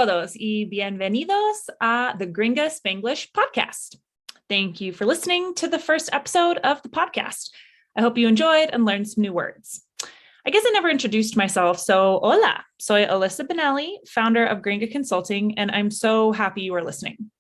todos y bienvenidos a the Gringa Spanglish podcast. Thank you for listening to the first episode of the podcast. I hope you enjoyed and learned some new words. I guess I never introduced myself, so hola, soy Alyssa Benelli, founder of Gringa Consulting, and I'm so happy you are listening.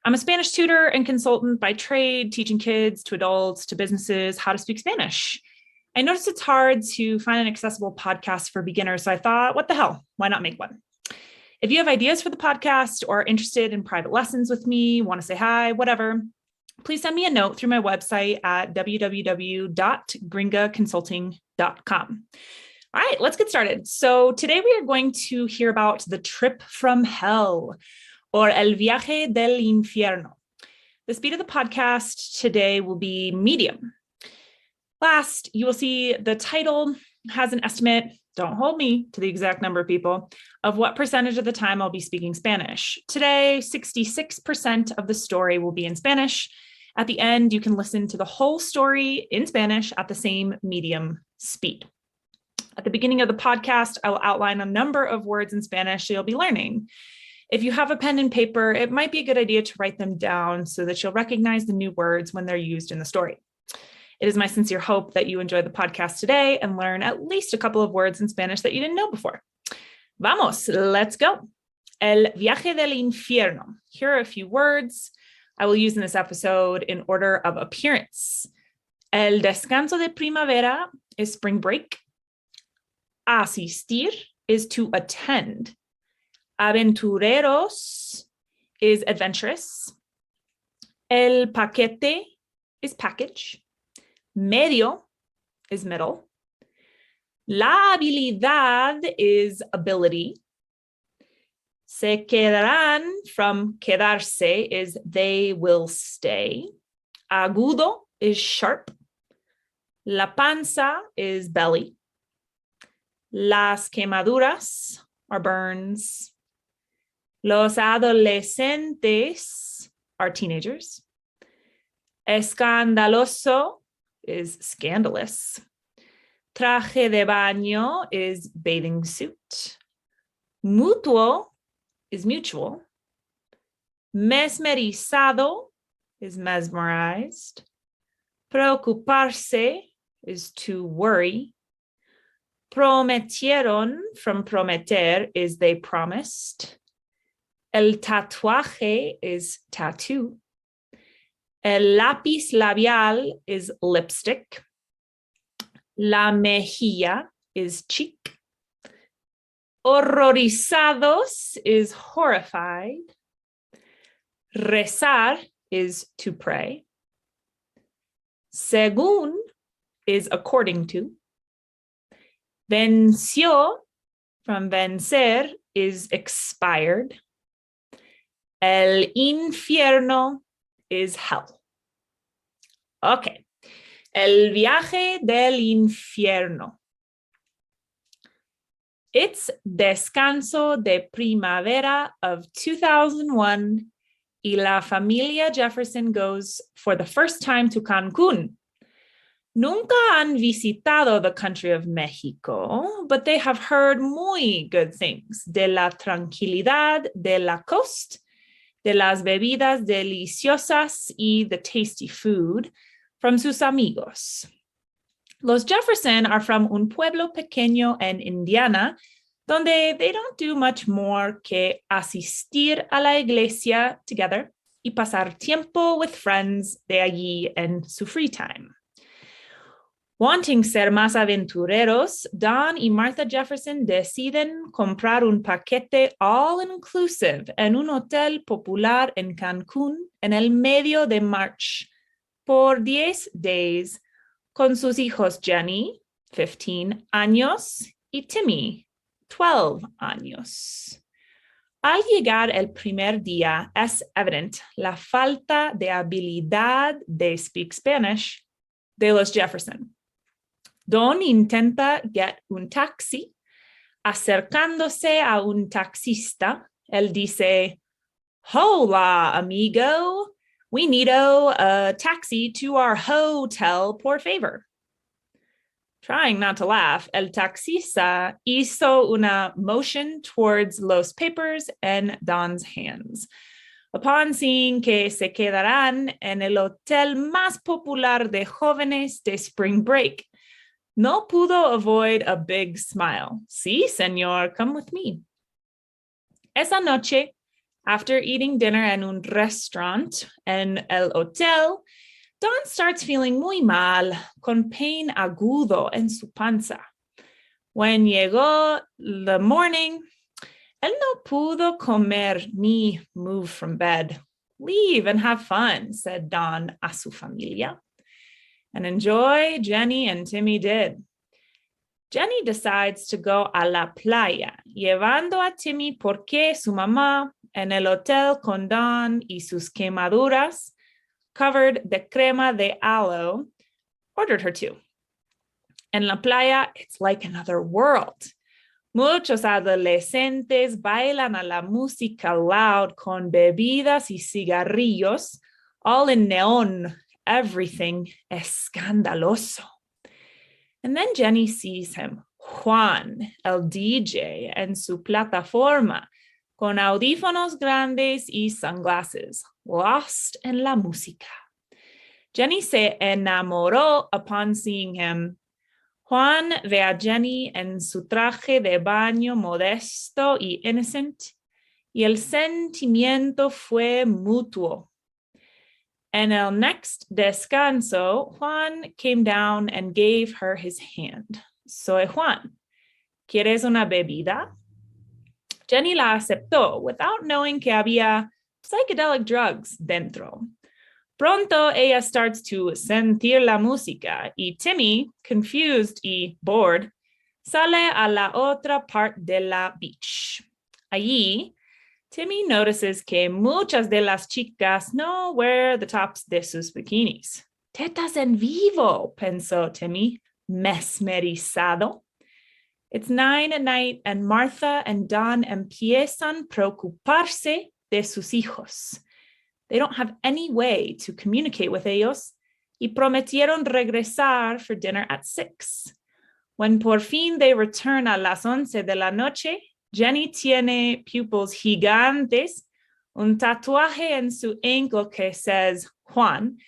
I'm a Spanish tutor and consultant by trade, teaching kids to adults to businesses how to speak Spanish. I noticed it's hard to find an accessible podcast for beginners, so I thought, what the hell, why not make one? If you have ideas for the podcast or are interested in private lessons with me, want to say hi, whatever, please send me a note through my website at www.gringaconsulting.com. All right, let's get started. So today we are going to hear about the trip from hell, or el viaje del infierno. The speed of the podcast today will be medium. Last, you will see the title has an estimate, don't hold me to the exact number of people, of what percentage of the time I'll be speaking Spanish. Today, 66% of the story will be in Spanish. At the end, you can listen to the whole story in Spanish at the same medium speed. At the beginning of the podcast, I will outline a number of words in Spanish you'll be learning. If you have a pen and paper, it might be a good idea to write them down so that you'll recognize the new words when they're used in the story. It is my sincere hope that you enjoy the podcast today and learn at least a couple of words in Spanish that you didn't know before. Vamos, let's go. El viaje del infierno. Here are a few words I will use in this episode in order of appearance. El descanso de primavera is spring break. Asistir is to attend. Aventureros is adventurous. El paquete is package. Medio is middle. La habilidad is ability. Se quedarán from quedarse is they will stay. Agudo is sharp. La panza is belly. Las quemaduras are burns. Los adolescentes are teenagers. Escandaloso is scandalous. Traje de baño is bathing suit. Mutuo is mutual. Mesmerizado is mesmerized. Preocuparse is to worry. Prometieron from prometer is they promised. El tatuaje is tattoo. El lápiz labial is lipstick. La mejilla is cheek. Horrorizados is horrified. Rezar is to pray. Según is according to. Venció from vencer is expired. El infierno is hell. Okay. El viaje del infierno. It's descanso de primavera of 2001 y la familia Jefferson goes for the first time to Cancún. Nunca han visitado the country of Mexico, but they have heard muy good things de la tranquilidad de la costa, de las bebidas deliciosas y the tasty food from sus amigos. Los Jefferson are from un pueblo pequeño en Indiana, donde they don't do much more que asistir a la iglesia together y pasar tiempo with friends de allí en su free time. Wanting ser más aventureros, Don y Martha Jefferson deciden comprar un paquete all-inclusive en un hotel popular en Cancún en el medio de March por 10 days con sus hijos Jenny, 15 años, y Timmy, 12 años. Al llegar el primer día, es evidente la falta de habilidad de speak Spanish de los Jefferson. Don intenta get un taxi. Acercándose a un taxista, él dice, "Hola, amigo. We need a taxi to our hotel, por favor." Trying not to laugh, el taxista hizo una motion towards los papers in Don's hands. Upon seeing que se quedarán en el hotel más popular de jóvenes de spring break, no pudo avoid a big smile. Sí, señor, come with me. Esa noche, after eating dinner en un restaurant en el hotel, Don starts feeling muy mal, con pain agudo en su panza. When llegó the morning, él no pudo comer ni move from bed. Leave and have fun, said Don a su familia. And enjoy Jenny and Timmy did. Jenny decides to go a la playa, llevando a Timmy porque su mamá en el hotel con Don y sus quemaduras covered de crema de aloe, ordered her to. En la playa, it's like another world. Muchos adolescentes bailan a la música loud con bebidas y cigarrillos, all in neon, everything escandaloso. And then Jenny sees him, Juan, el DJ, en su plataforma, con audífonos grandes y sunglasses, lost en la música. Jenny se enamoró upon seeing him. Juan ve a Jenny en su traje de baño modesto y innocent, y el sentimiento fue mutuo. En el next descanso, Juan came down and gave her his hand. Soy Juan. ¿Quieres una bebida? Jenny la aceptó without knowing que había psychedelic drugs dentro. Pronto ella starts to sentir la música y Timmy, confused y bored, sale a la otra parte de la beach. Allí, Timmy notices que muchas de las chicas no wear the tops de sus bikinis. Tetas en vivo, pensó Timmy, mesmerizado. It's 9 at night and Martha and Don empiezan preocuparse de sus hijos. They don't have any way to communicate with ellos y prometieron regresar for dinner at 6. When por fin they return a las 11 de la noche, Jenny tiene pupils gigantes, un tatuaje en su ankle que says Juan,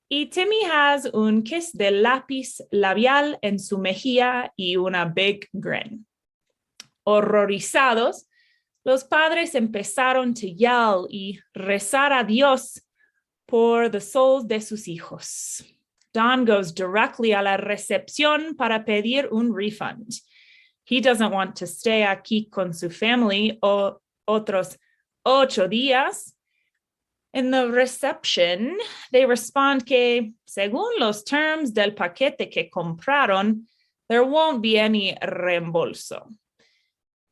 y Timmy has un kiss de lápiz labial en su mejilla y una big grin. Horrorizados, los padres empezaron a yell y rezar a Dios por the souls de sus hijos. Don goes directly a la recepción para pedir un refund. He doesn't want to stay aquí con su family otros 8 días. In the reception, they respond que, según los terms del paquete que compraron, there won't be any reembolso.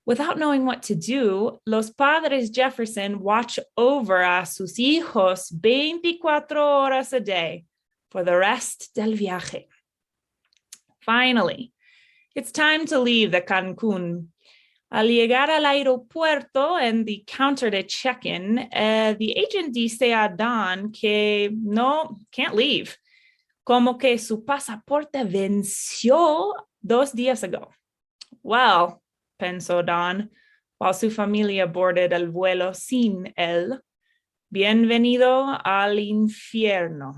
Without knowing what to do, los padres Jefferson watch over a sus hijos 24 horas a day for the rest del viaje. Finally, it's time to leave the Cancún. Al llegar al aeropuerto en the counter de check-in, the agent dice a Don que no, can't leave, como que su pasaporte venció 2 días ago. Well, pensó Don, while su familia boarded el vuelo sin él, bienvenido al infierno.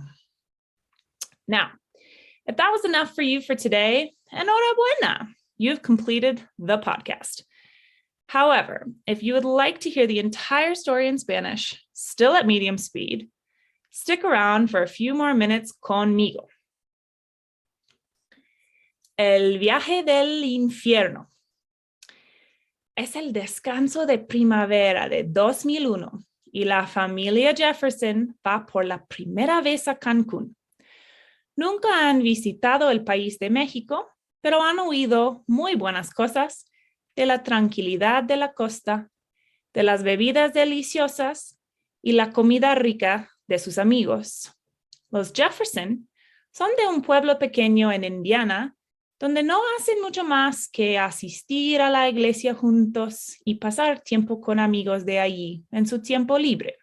Now, if that was enough for you for today, enhorabuena, you've completed the podcast. However, if you would like to hear the entire story in Spanish, still at medium speed, stick around for a few more minutes conmigo. El viaje del infierno. Es el descanso de primavera de 2001 y la familia Jefferson va por la primera vez a Cancún. Nunca han visitado el país de México, pero han oído muy buenas cosas de la tranquilidad de la costa, de las bebidas deliciosas y la comida rica de sus amigos. Los Jefferson son de un pueblo pequeño en Indiana, donde no hacen mucho más que asistir a la iglesia juntos y pasar tiempo con amigos de allí en su tiempo libre.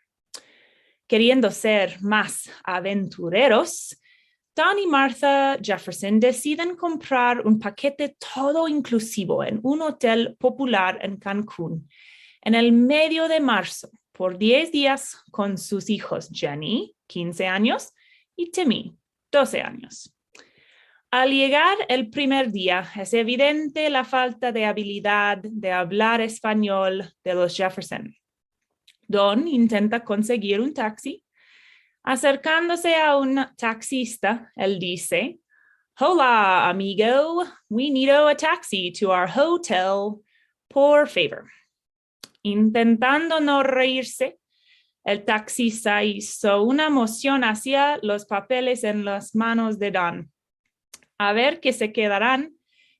Queriendo ser más aventureros, Don y Martha Jefferson deciden comprar un paquete todo inclusivo en un hotel popular en Cancún, en el medio de marzo, por 10 días con sus hijos Jenny, 15 años, y Timmy, 12 años. Al llegar el primer día, es evidente la falta de habilidad de hablar español de los Jefferson. Don intenta conseguir un taxi. Acercándose a un taxista, él dice, "Hola, amigo. We need a taxi to our hotel, por favor." Intentando no reírse, el taxista hizo una moción hacia los papeles en las manos de Don. A ver que se quedarán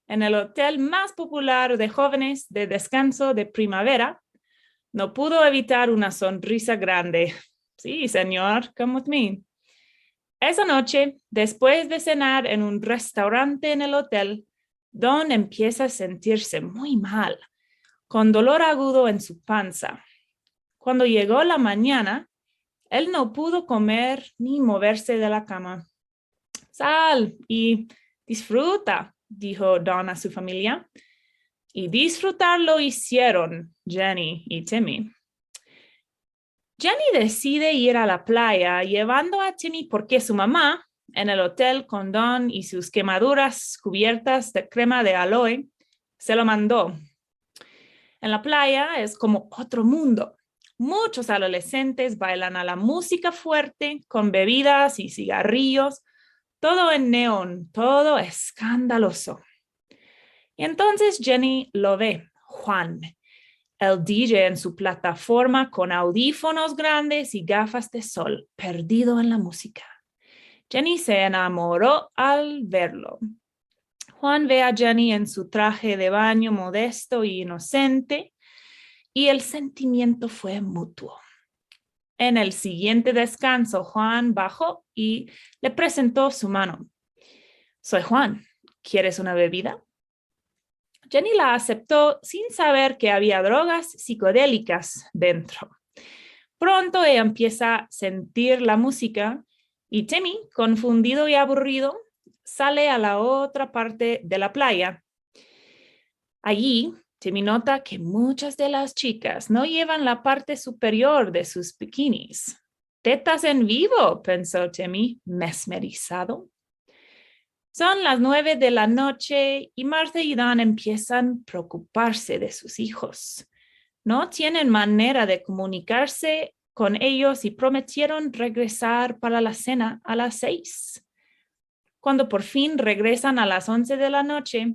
en el hotel más popular de jóvenes de descanso de primavera. No pudo evitar una sonrisa grande. Sí, señor, come with me. Esa noche, después de cenar en un restaurante en el hotel, Don empieza a sentirse muy mal, con dolor agudo en su panza. Cuando llegó la mañana, él no pudo comer ni moverse de la cama. Sal y disfruta, dijo Don a su familia. Y disfrutar lo hicieron Jenny y Timmy. Jenny decide ir a la playa llevando a Timmy porque su mamá, en el hotel con Don y sus quemaduras cubiertas de crema de aloe, se lo mandó. En la playa es como otro mundo. Muchos adolescentes bailan a la música fuerte con bebidas y cigarrillos, todo en neón, todo escandaloso. Y entonces Jenny lo ve, Juan, el DJ en su plataforma con audífonos grandes y gafas de sol, perdido en la música. Jenny se enamoró al verlo. Juan ve a Jenny en su traje de baño modesto e inocente y el sentimiento fue mutuo. En el siguiente descanso, Juan bajó y le presentó su mano. Soy Juan. ¿Quieres una bebida? Jenny la aceptó sin saber que había drogas psicodélicas dentro. Pronto ella empieza a sentir la música y Timmy, confundido y aburrido, sale a la otra parte de la playa. Allí, Timmy nota que muchas de las chicas no llevan la parte superior de sus bikinis. Tetas en vivo, pensó Timmy, mesmerizado. Son las 9 de la noche y Martha y Don empiezan a preocuparse de sus hijos. No tienen manera de comunicarse con ellos y prometieron regresar para la cena a las 6. Cuando por fin regresan a las 11 de la noche,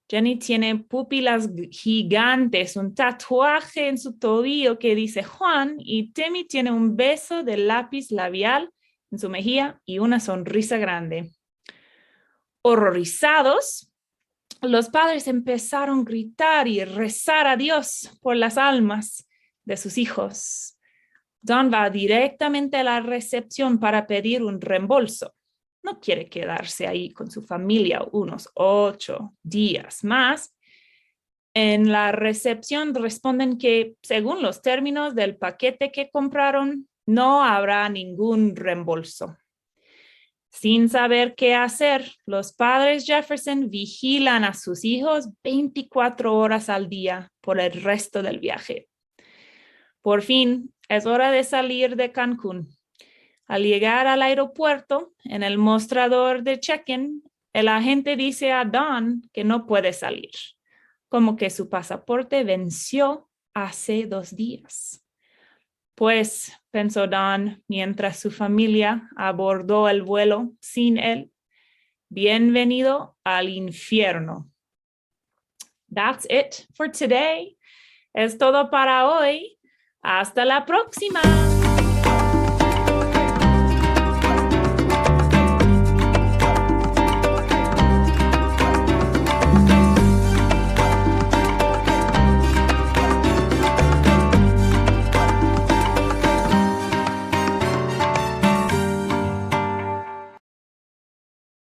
Jenny tiene pupilas gigantes, un tatuaje en su tobillo que dice Juan y Timmy tiene un beso de lápiz labial en su mejilla y una sonrisa grande. Horrorizados, los padres empezaron a gritar y rezar a Dios por las almas de sus hijos. Don va directamente a la recepción para pedir un reembolso. No quiere quedarse ahí con su familia unos 8 días más. En la recepción responden que, según los términos del paquete que compraron, no habrá ningún reembolso. Sin saber qué hacer, los padres Jefferson vigilan a sus hijos 24 horas al día por el resto del viaje. Por fin, es hora de salir de Cancún. Al llegar al aeropuerto, en el mostrador de check-in, el agente dice a Don que no puede salir, como que su pasaporte venció hace 2 días. Pues, pensó Don, mientras su familia abordó el vuelo sin él, bienvenido al infierno. That's it for today. Es todo para hoy. Hasta la próxima.